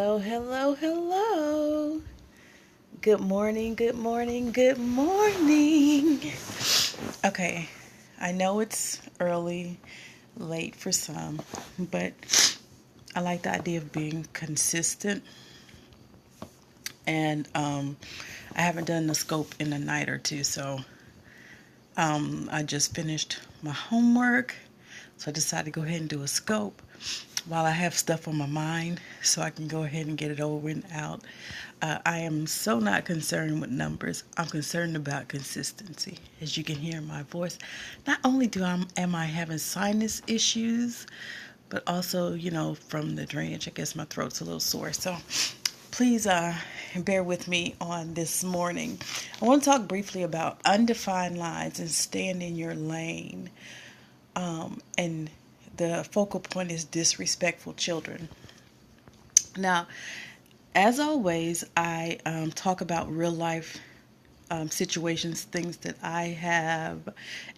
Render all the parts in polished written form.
Hello, hello, hello. Good morning, good morning, good morning. Okay, I know it's early, late for some, but I like the idea of being consistent. And I haven't done the scope in a night or two, so I just finished my homework. So I decided to go ahead and do a scope while I have stuff on my mind so I can go ahead and get it over and out. I am so not concerned with numbers. I'm concerned about consistency. As you can hear in my voice, not only am I having sinus issues, but also, from the drainage, I guess my throat's a little sore. So please bear with me on this morning. I want to talk briefly about undefined lines and staying in your lane. And the focal point is disrespectful children. Now, as always, I talk about real life situations, things that I have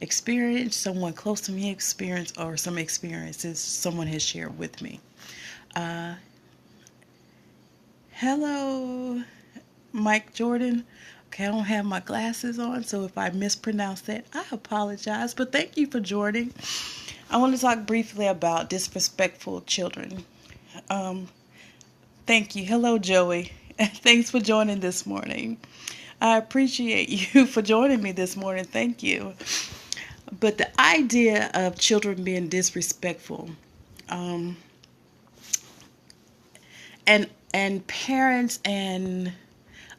experienced, someone close to me experienced, or some experiences someone has shared with me. Uh, Hello, Mike Jordan. Okay, I don't have my glasses on, so if I mispronounce that, I apologize, but thank you for joining. I want to talk briefly about disrespectful children. Um, Thank you. Hello, Joey. Thanks for joining this morning. I appreciate you for joining me this morning. Thank you. But the idea of children being disrespectful, um, and parents and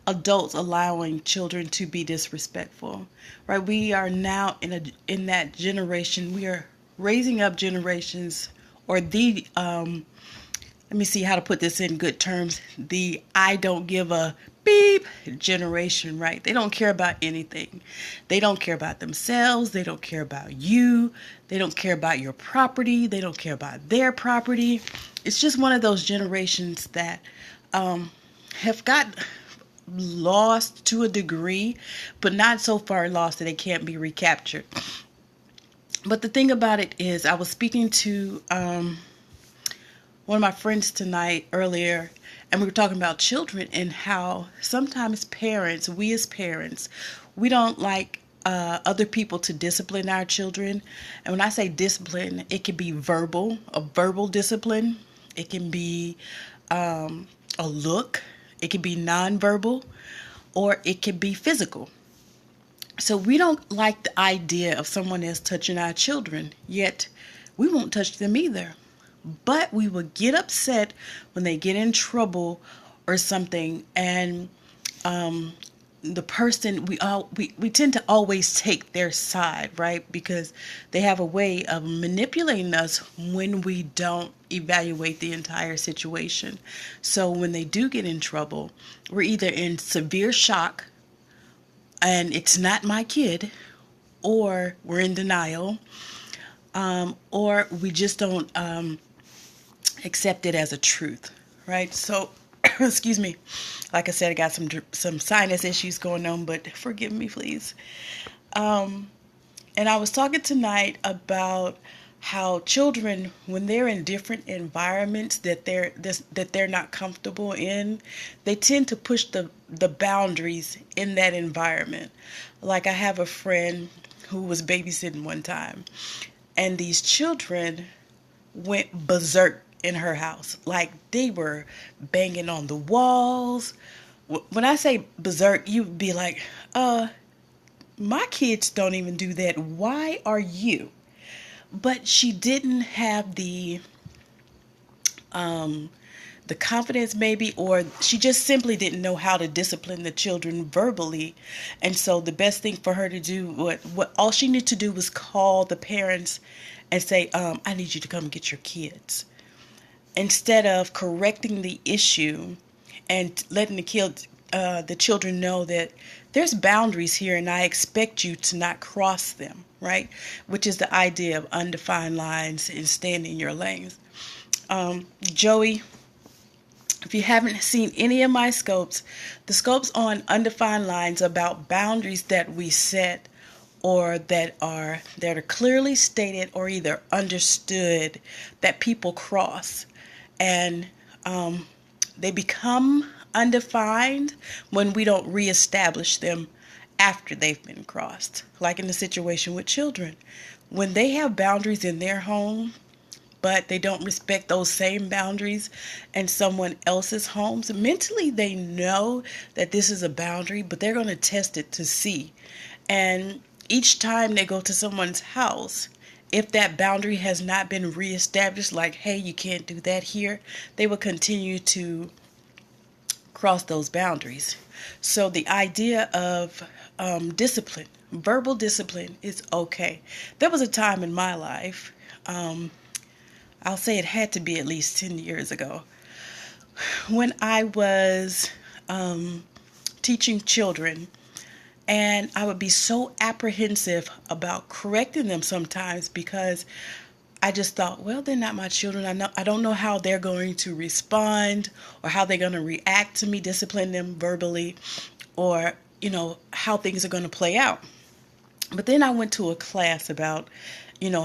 adults allowing children to be disrespectful, right? We are now in that generation. We are raising up generations, or the let me see how to put this in good terms. The I don't give a beep generation, right? They don't care about anything. They don't care about themselves. They don't care about you. They don't care about your property. They don't care about their property. It's just one of those generations that have got lost to a degree, but not so far lost that it can't be recaptured. But the thing about it is, I was speaking to one of my friends tonight earlier, and we were talking about children and how sometimes parents, we as parents, we don't like other people to discipline our children. And when I say discipline, it can be a verbal discipline. It can be a look. It can be nonverbal, or it can be physical. So we don't like the idea of someone else touching our children, yet we won't touch them either. But we will get upset when they get in trouble or something, and the person we tend to always take their side, right? Because they have a way of manipulating us when we don't evaluate the entire situation. So when they do get in trouble, we're either in severe shock and it's not my kid, or we're in denial, or we just don't accept it as a truth, right? So, excuse me. Like I said, I got some sinus issues going on, but forgive me, please. And I was talking tonight about how children, when they're in different environments that they're not comfortable in, they tend to push the boundaries in that environment. Like, I have a friend who was babysitting one time, and these children went berserk in her house. Like, they were banging on the walls. When I say berserk, you'd be like, my kids don't even do that. Why are you? But she didn't have the confidence, maybe, or she just simply didn't know how to discipline the children verbally. And so the best thing for her to do, what all she needed to do was call the parents and say, I need you to come get your kids, instead of correcting the issue and letting the children know that there's boundaries here and I expect you to not cross them, right? Which is the idea of undefined lines and staying in your lanes. Joey, if you haven't seen any of my scopes, the scopes on undefined lines about boundaries that we set, or that are clearly stated or either understood, that people cross. And they become undefined when we don't reestablish them after they've been crossed. Like in the situation with children, when they have boundaries in their home, but they don't respect those same boundaries in someone else's homes, mentally they know that this is a boundary, but they're going to test it to see. And each time they go to someone's house, if that boundary has not been reestablished, like, hey, you can't do that here, they will continue to cross those boundaries. So the idea of discipline, verbal discipline, is okay. There was a time in my life, I'll say it had to be at least 10 years ago, when I was teaching children, and I would be so apprehensive about correcting them sometimes because I just thought, well, they're not my children. I don't know how they're going to respond or how they're going to react to me, discipline them verbally, or, how things are going to play out. But then I went to a class about,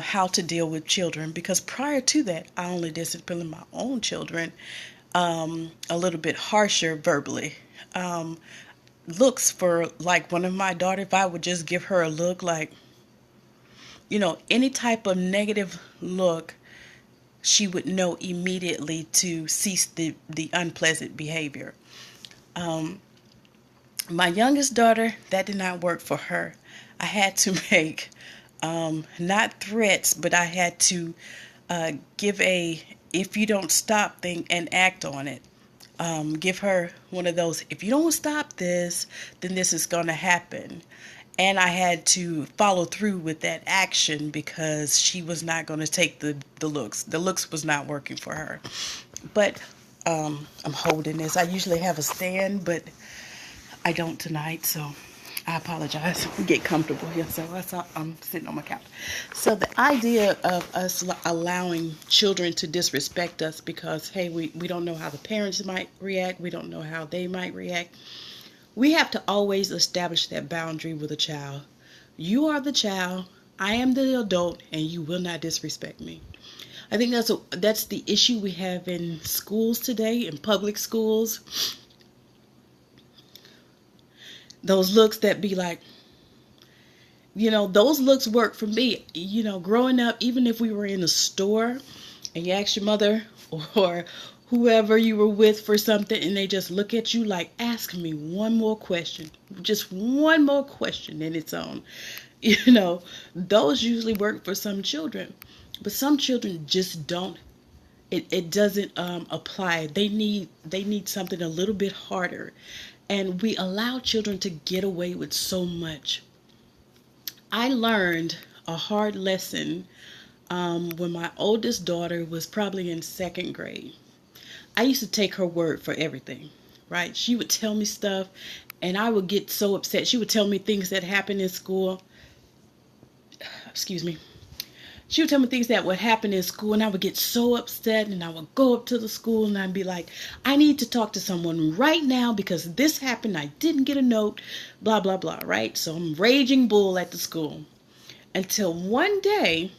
how to deal with children, because prior to that, I only disciplined my own children a little bit harsher verbally. Looks for, like, one of my daughters, if I would just give her a look, like, any type of negative look, she would know immediately to cease the unpleasant behavior. My youngest daughter, that did not work for her. I had to make, not threats, but I had to give a, if you don't stop thing and act on it. Give her one of those, if you don't stop this, then this is going to happen. And I had to follow through with that action because she was not going to take the looks. The looks was not working for her. But I'm holding this. I usually have a stand, but I don't tonight, so I apologize. Get comfortable here. So that's how I'm sitting on my couch. So the idea of us allowing children to disrespect us because, hey, we don't know how the parents might react. We don't know how they might react. We have to always establish that boundary with a child. You are the child. I am the adult, and you will not disrespect me. I think that's the issue we have in schools today, in public schools. Those looks that be like, those looks work for me. Growing up, even if we were in a store and you ask your mother or whoever you were with for something and they just look at you like, ask me one more question, just one more question, and it's on. Those usually work for some children, but some children just don't. It doesn't apply. They need something a little bit harder. And we allow children to get away with so much. I learned a hard lesson when my oldest daughter was probably in second grade. I used to take her word for everything, right? She would tell me stuff, and I would get so upset. She would tell me things that happened in school. Excuse me. She would tell me things that would happen in school, and I would get so upset, and I would go up to the school, and I'd be like, I need to talk to someone right now because this happened. I didn't get a note, blah, blah, blah, right? So I'm raging bull at the school until one day,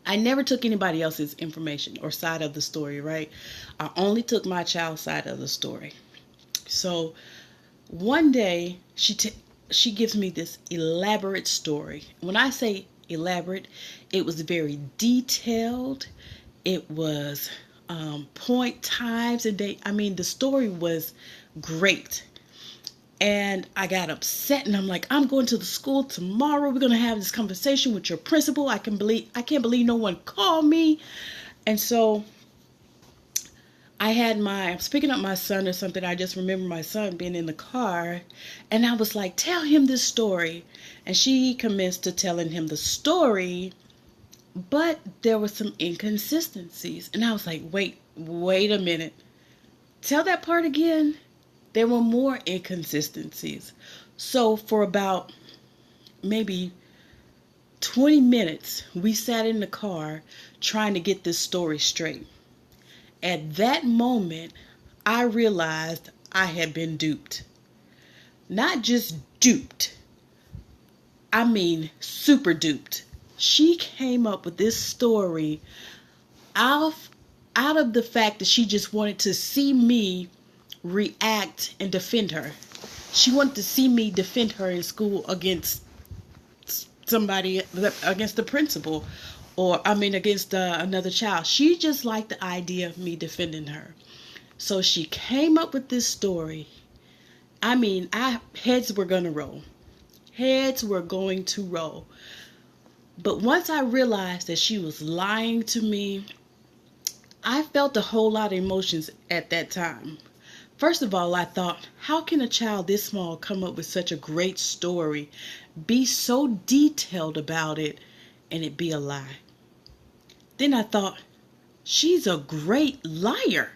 I never took anybody else's information or side of the story, right? I only took my child's side of the story. So one day, she gives me this elaborate story. When I say elaborate, it was very detailed. It was point times and date. I mean, the story was great. And I got upset, and I'm like, I'm going to the school tomorrow. We're going to have this conversation with your principal. I can't believe no one called me. And so I was picking up my son or something. I just remember my son being in the car, and I was like, tell him this story. And she commenced to telling him the story, but there were some inconsistencies. And I was like, wait a minute. Tell that part again. There were more inconsistencies. So for about maybe 20 minutes, we sat in the car trying to get this story straight. At that moment, I realized I had been duped. Not just duped. I mean, super duped. She came up with this story out out of the fact that she just wanted to see me react and defend her. She wanted to see me defend her in school against somebody, against the principal, or I mean against another child. She just liked the idea of me defending her. So she came up with this story. I mean, heads were going to roll. Heads were going to roll. But once I realized that she was lying to me, I felt a whole lot of emotions at that time. First of all, I thought, how can a child this small come up with such a great story, be so detailed about it, and it be a lie? Then I thought, she's a great liar.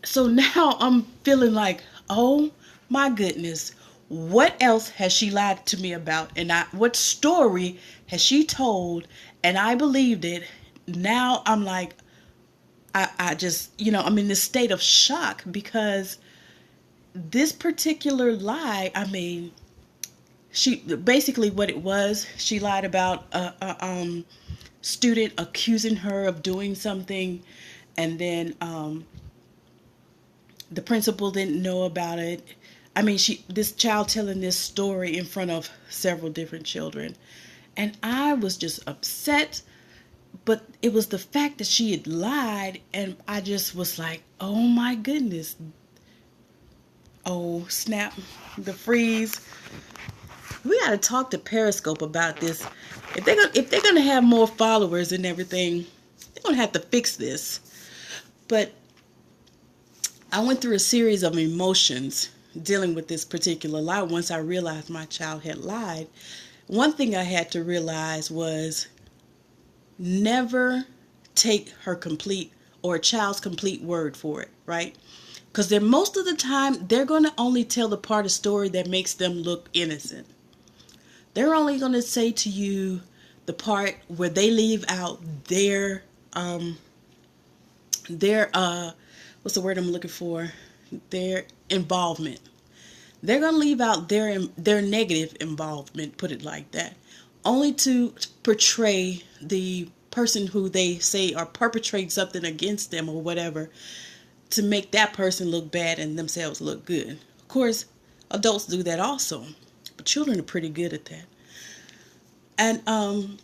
So now I'm feeling like, oh my goodness, what else has she lied to me about? And what story has she told? And I believed it. Now I'm like, I just, I'm in this state of shock because this particular lie, I mean, she basically what it was, she lied about a student accusing her of doing something, and then the principal didn't know about it. I mean, this child telling this story in front of several different children, and I was just upset. But it was the fact that she had lied, and I just was like, oh my goodness. Oh, snap. The freeze. We got to talk to Periscope about this. If they're gonna have more followers and everything, they're going to have to fix this. But I went through a series of emotions dealing with this particular lie. Once I realized my child had lied, one thing I had to realize was never take her complete or a child's complete word for it, right? Because then most of the time they're going to only tell the part of story that makes them look innocent. They're only going to say to you the part where they leave out their what's the word I'm looking for? Their involvement. They're going to leave out their negative involvement, put it like that, only to portray the person who they say or perpetrate something against them or whatever, to make that person look bad and themselves look good. Of course, adults do that also, but children are pretty good at that. And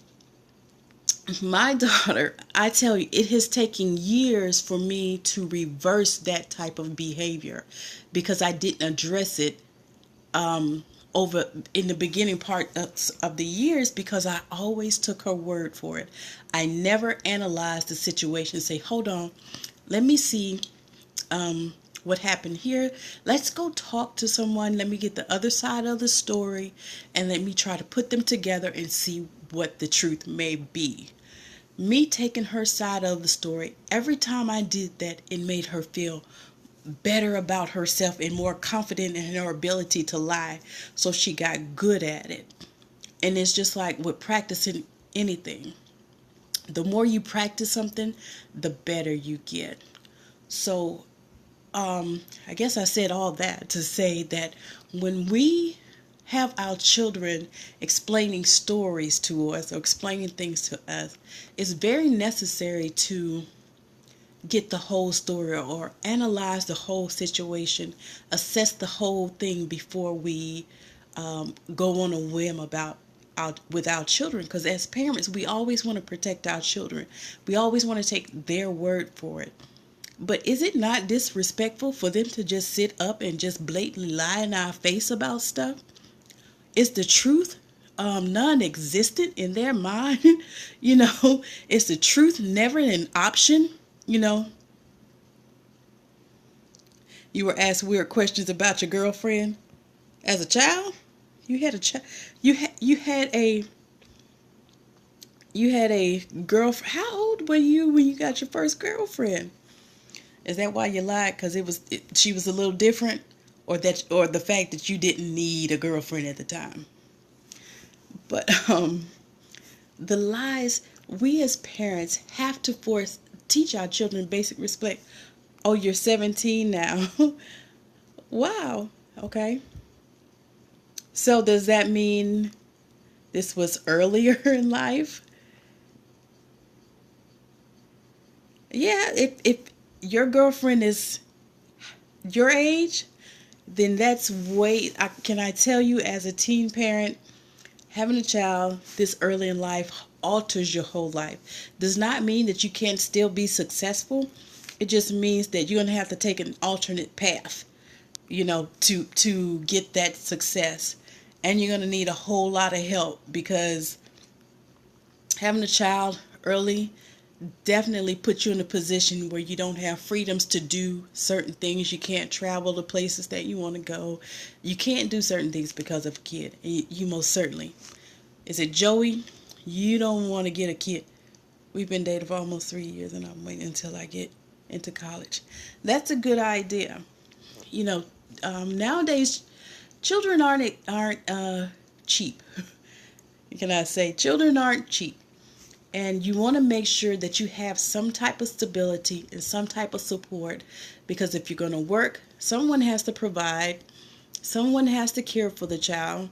my daughter, I tell you, it has taken years for me to reverse that type of behavior because I didn't address it over in the beginning part of the years, because I always took her word for it. I never analyzed the situation, say, hold on, let me see what happened here. Let's go talk to someone. Let me get the other side of the story and let me try to put them together and see what the truth may be. Me taking her side of the story, every time I did that, it made her feel better about herself and more confident in her ability to lie. So she got good at it. And it's just like with practicing anything. The more you practice something, the better you get. So I guess I said all that to say that when we have our children explaining stories to us or explaining things to us, it's very necessary to get the whole story or analyze the whole situation, assess the whole thing before we go on a whim with our children. Because as parents, we always want to protect our children. We always want to take their word for it. But is it not disrespectful for them to just sit up and just blatantly lie in our face about stuff? Is the truth non-existent in their mind? Is the truth never an option? You were asked weird questions about your girlfriend as a child. You had a child. You had a girlfriend. How old were you when you got your first girlfriend? Is that why you lied? Because she was a little different, or the fact that you didn't need a girlfriend at the time? But the lies, we as parents have to teach our children basic respect. Oh, you're 17 now. Wow. Okay. So does that mean this was earlier in life? Yeah, if your girlfriend is your age, then that's way. Can I tell you, as a teen parent, having a child this early in life alters your whole life. Does not mean that you can't still be successful. It just means that you're gonna have to take an alternate path, to get that success, and you're gonna need a whole lot of help, because having a child early definitely puts you in a position where you don't have freedoms to do certain things. You can't travel to places that you want to go. You can't do certain things because of a kid. You most certainly. Is it Joey? You don't want to get a kid. We've been dating for almost 3 years, and I'm waiting until I get into college. That's a good idea. Nowadays, children aren't cheap. Can I say children aren't cheap? And you want to make sure that you have some type of stability and some type of support, because if you're going to work, someone has to provide, someone has to care for the child.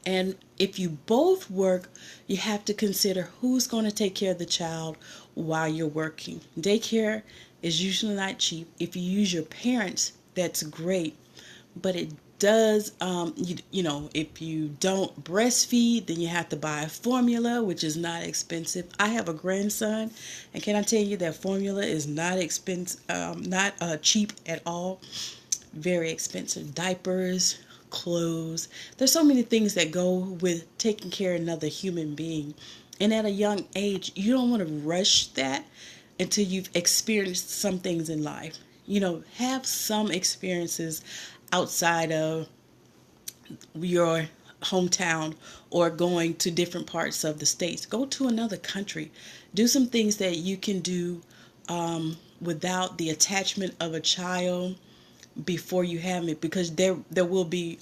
And if you both work, you have to consider who's going to take care of the child while you're working. Daycare is usually not cheap. If you use your parents, that's great. But it does, if you don't breastfeed, then you have to buy a formula, which is not expensive. I have a grandson, and can I tell you that formula is not expensive, not cheap at all. Very expensive. Diapers, clothes. There's so many things that go with taking care of another human being. And at a young age, you don't want to rush that until you've experienced some things in life. Have some experiences outside of your hometown, or going to different parts of the states. Go to another country. Do some things that you can do without the attachment of a child before you have it, because there will be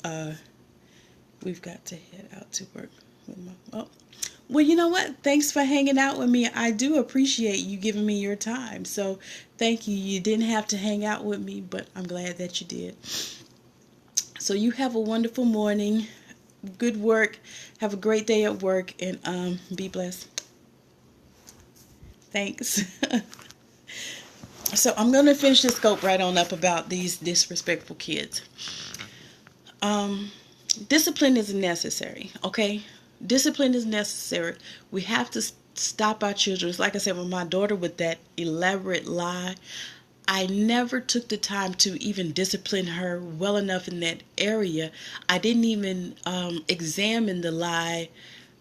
we've got to head out to work with well, you know what, thanks for hanging out with me. I do appreciate you giving me your time, so thank you. You didn't have to hang out with me, but I'm glad that you did. So you have a wonderful morning, good work, have a great day at work, and be blessed. Thanks. So I'm going to finish the scope right on up about these disrespectful kids. Discipline is necessary, okay? Discipline is necessary. We have to stop our children. Like I said, with my daughter, with that elaborate lie, I never took the time to even discipline her well enough in that area. I didn't even examine the lie,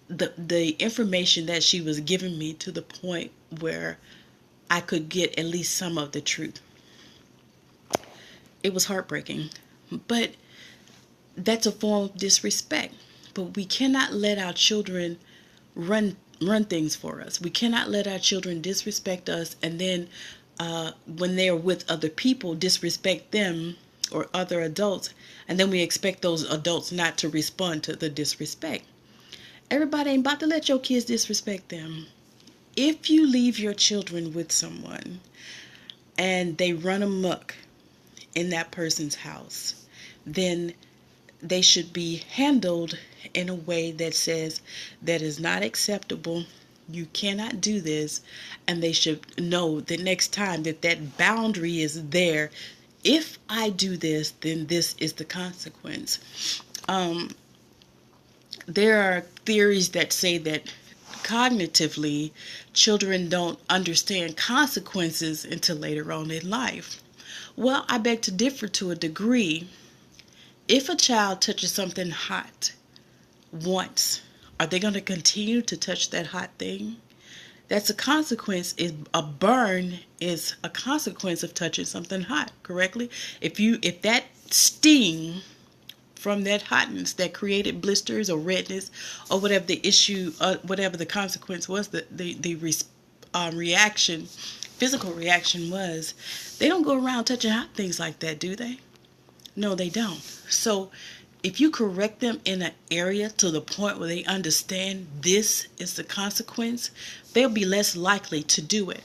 the information that she was giving me, to the point where I could get at least some of the truth. It was heartbreaking, but that's a form of disrespect. But we cannot let our children run things for us. We cannot let our children disrespect us, and then when they are with other people, disrespect them or other adults, and then we expect those adults not to respond to the disrespect. Everybody ain't about to let your kids disrespect them. If you leave your children with someone and they run amok in that person's house, then they should be handled in a way that says that is not acceptable. You cannot do this, and they should know the next time that that boundary is there. If I do this, then this is the consequence. There are theories that say that cognitively, children don't understand consequences until later on in life. Well, I beg to differ to a degree. If a child touches something hot once, are they going to continue to touch that hot thing? That's a consequence. A burn is a consequence of touching something hot, correctly? If that sting from that hotness that created blisters or redness or whatever the issue, whatever the consequence was, the reaction, physical reaction was, they don't go around touching hot things like that, do they? No, they don't. So if you correct them in an area to the point where they understand this is the consequence, they'll be less likely to do it,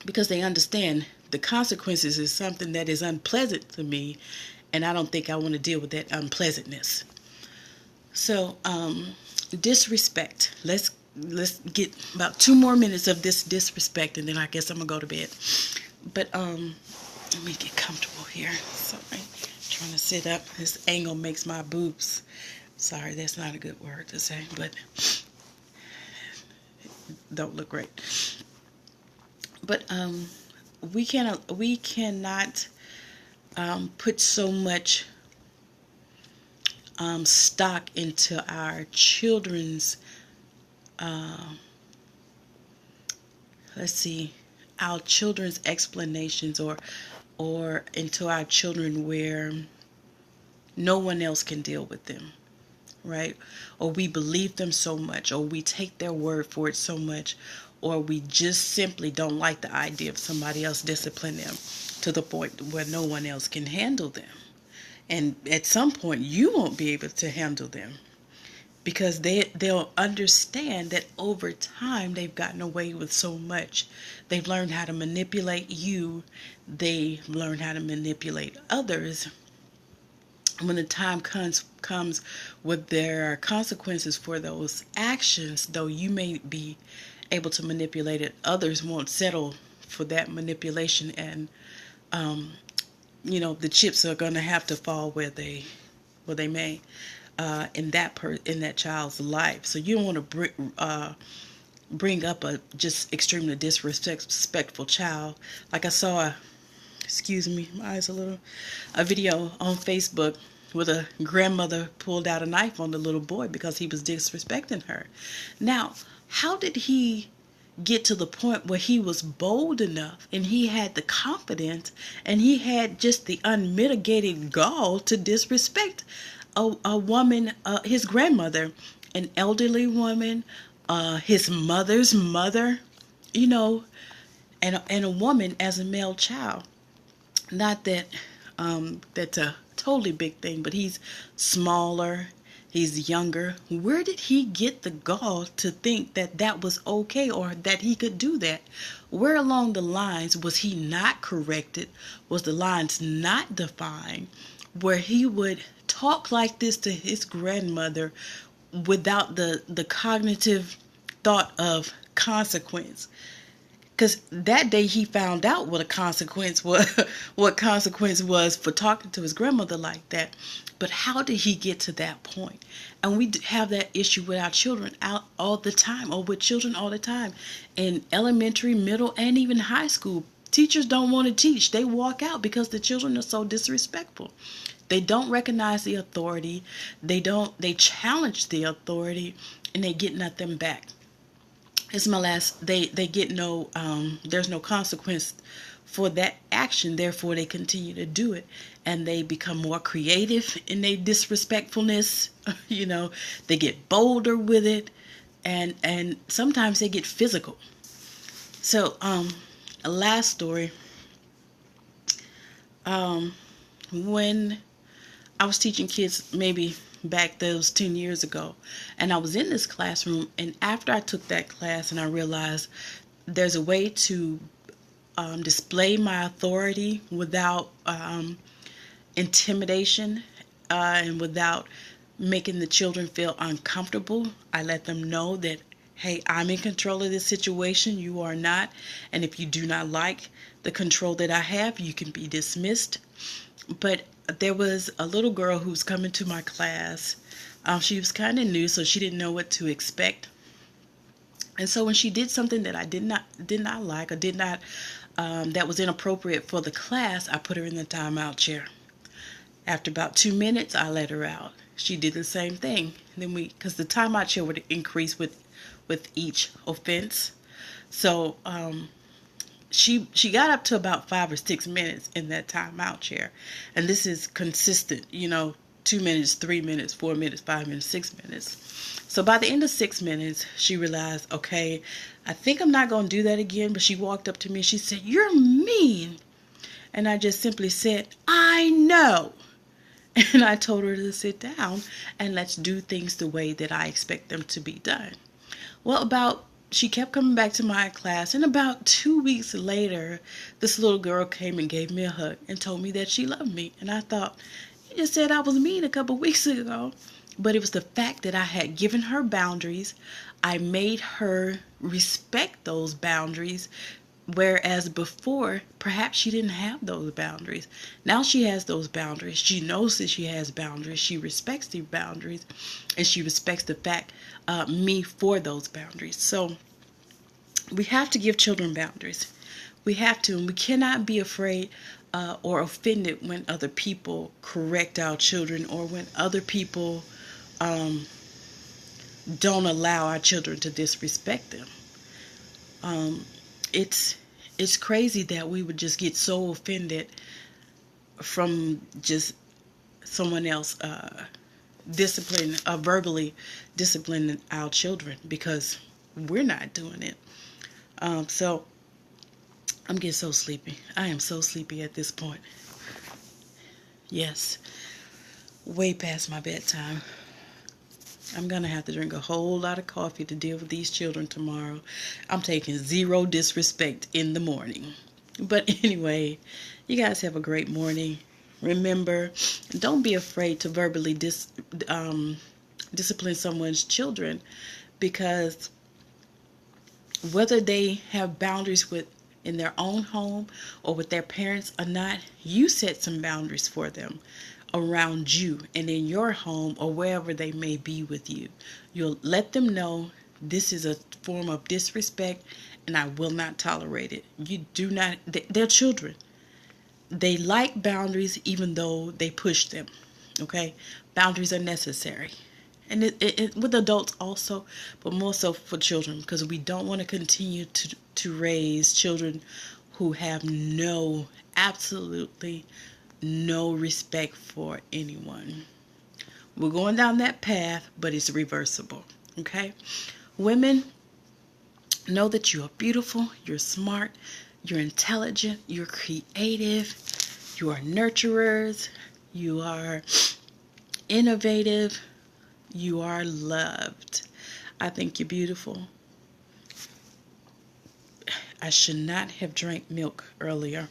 because they understand the consequences is something that is unpleasant to me, and I don't think I want to deal with that unpleasantness. So disrespect. Let's let's get about 2 more minutes of this disrespect, and then I guess I'm gonna go to bed. But let me get comfortable here. Sorry, trying to sit up. This angle makes my boobs. Sorry, that's not a good word to say, but don't look great. But we cannot put so much stock into our children's our children's explanations, or into our children where no one else can deal with them, right? Or we believe them so much, or we take their word for it so much, or we just simply don't like the idea of somebody else disciplining them to the point where no one else can handle them. And at some point, you won't be able to handle them, because they'll understand that over time they've gotten away with so much. They've learned how to manipulate you. They learned how to manipulate others. When the time comes with there are consequences for those actions, though you may be able to manipulate it, others won't settle for that manipulation, and the chips are going to have to fall where they may in that child's life. So you don't want to bring up a just extremely disrespectful child. Like I saw excuse me, my eyes a video on Facebook with a grandmother pulled out a knife on the little boy because he was disrespecting her. Now, how did he get to the point where he was bold enough, and he had the confidence, and he had just the unmitigated gall to disrespect a woman, his grandmother, an elderly woman, his mother's mother, and a woman as a male child? Not that that's a totally big thing, but he's smaller, he's younger. Where did he get the gall to think that that was okay, or that he could do that? Where along the lines was he not corrected? Was the lines not defined where he would talk like this to his grandmother without the cognitive thought of consequence? Because that day he found out what consequence was for talking to his grandmother like that. But how did he get to that point? And we have that issue with our children out all the time, or with children all the time, in elementary, middle, and even high school. Teachers don't want to teach. They walk out because the children are so disrespectful. They don't recognize the authority. They challenge the authority, and they get nothing back. It's my last. They get no. There's no consequence for that action. Therefore, they continue to do it, and they become more creative in their disrespectfulness. They get bolder with it, and sometimes they get physical. So, a last story. When I was teaching kids, maybe back those 10 years ago, and I was in this classroom, and after I took that class and I realized there's a way to display my authority without intimidation, and without making the children feel uncomfortable. I let them know that, hey, I'm in control of this situation, you are not, and if you do not like the control that I have, you can be dismissed. But there was a little girl who's coming to my class. She was kind of new, so she didn't know what to expect. And so when she did something that I did not like, or that was inappropriate for the class, I put her in the timeout chair. After about 2 minutes, I let her out. She did the same thing. Then because the timeout chair would increase with each offense. So she got up to about 5 or 6 minutes in that timeout chair. And this is consistent, 2 minutes, 3 minutes, 4 minutes, 5 minutes, 6 minutes. So by the end of 6 minutes, she realized, okay, I think I'm not going to do that again. But she walked up to me. She said, "You're mean." And I just simply said, "I know." And I told her to sit down and let's do things the way that I expect them to be done. Well, she kept coming back to my class, and about 2 weeks later, this little girl came and gave me a hug and told me that she loved me. And I thought, you just said I was mean a couple weeks ago. But it was the fact that I had given her boundaries. I made her respect those boundaries. Whereas before, perhaps she didn't have those boundaries. Now she has those boundaries. She knows that she has boundaries. She respects the boundaries. And she respects the fact, me for those boundaries. So we have to give children boundaries. We have to. And we cannot be afraid or offended when other people correct our children, or when other people don't allow our children to disrespect them. It's it's crazy that we would just get so offended from just someone else verbally disciplining our children, because we're not doing it. So I'm getting so sleepy. I am so sleepy at this point. Yes, way past my bedtime. I'm going to have to drink a whole lot of coffee to deal with these children tomorrow. I'm taking zero disrespect in the morning. But anyway, you guys have a great morning. Remember, don't be afraid to verbally discipline someone's children, because whether they have boundaries in their own home or with their parents or not, you set some boundaries for them around you and in your home or wherever they may be with you. You'll let them know this is a form of disrespect and I will not tolerate it. You do not, they're children. They like boundaries even though they push them. Okay? Boundaries are necessary. And it with adults also, but more so for children, because we don't want to continue to raise children who have absolutely no respect for anyone. We're going down that path, but it's reversible. Okay? Women, know that you are beautiful, you're smart, you're intelligent, you're creative, you are nurturers, you are innovative, you are loved. I think you're beautiful. I should not have drank milk earlier.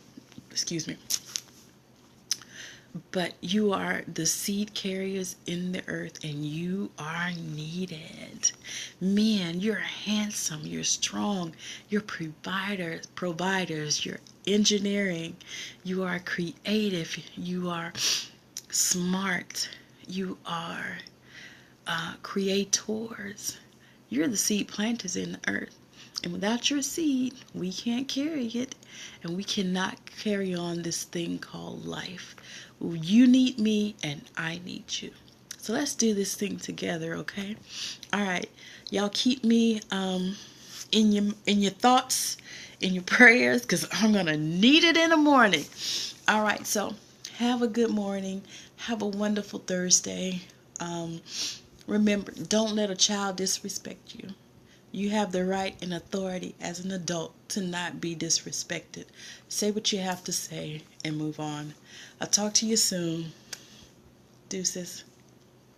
Excuse me. But you are the seed carriers in the earth, and you are needed. Men, you're handsome, you're strong, you're providers, you're engineering, you are creative, you are smart, you are creators. You're the seed planters in the earth. And without your seed, we can't carry it. And we cannot carry on this thing called life. You need me and I need you. So let's do this thing together, okay? All right. Y'all keep me in your thoughts, in your prayers, because I'm going to need it in the morning. All right. So have a good morning. Have a wonderful Thursday. Remember, don't let a child disrespect you. You have the right and authority as an adult to not be disrespected. Say what you have to say and move on. I'll talk to you soon. Deuces.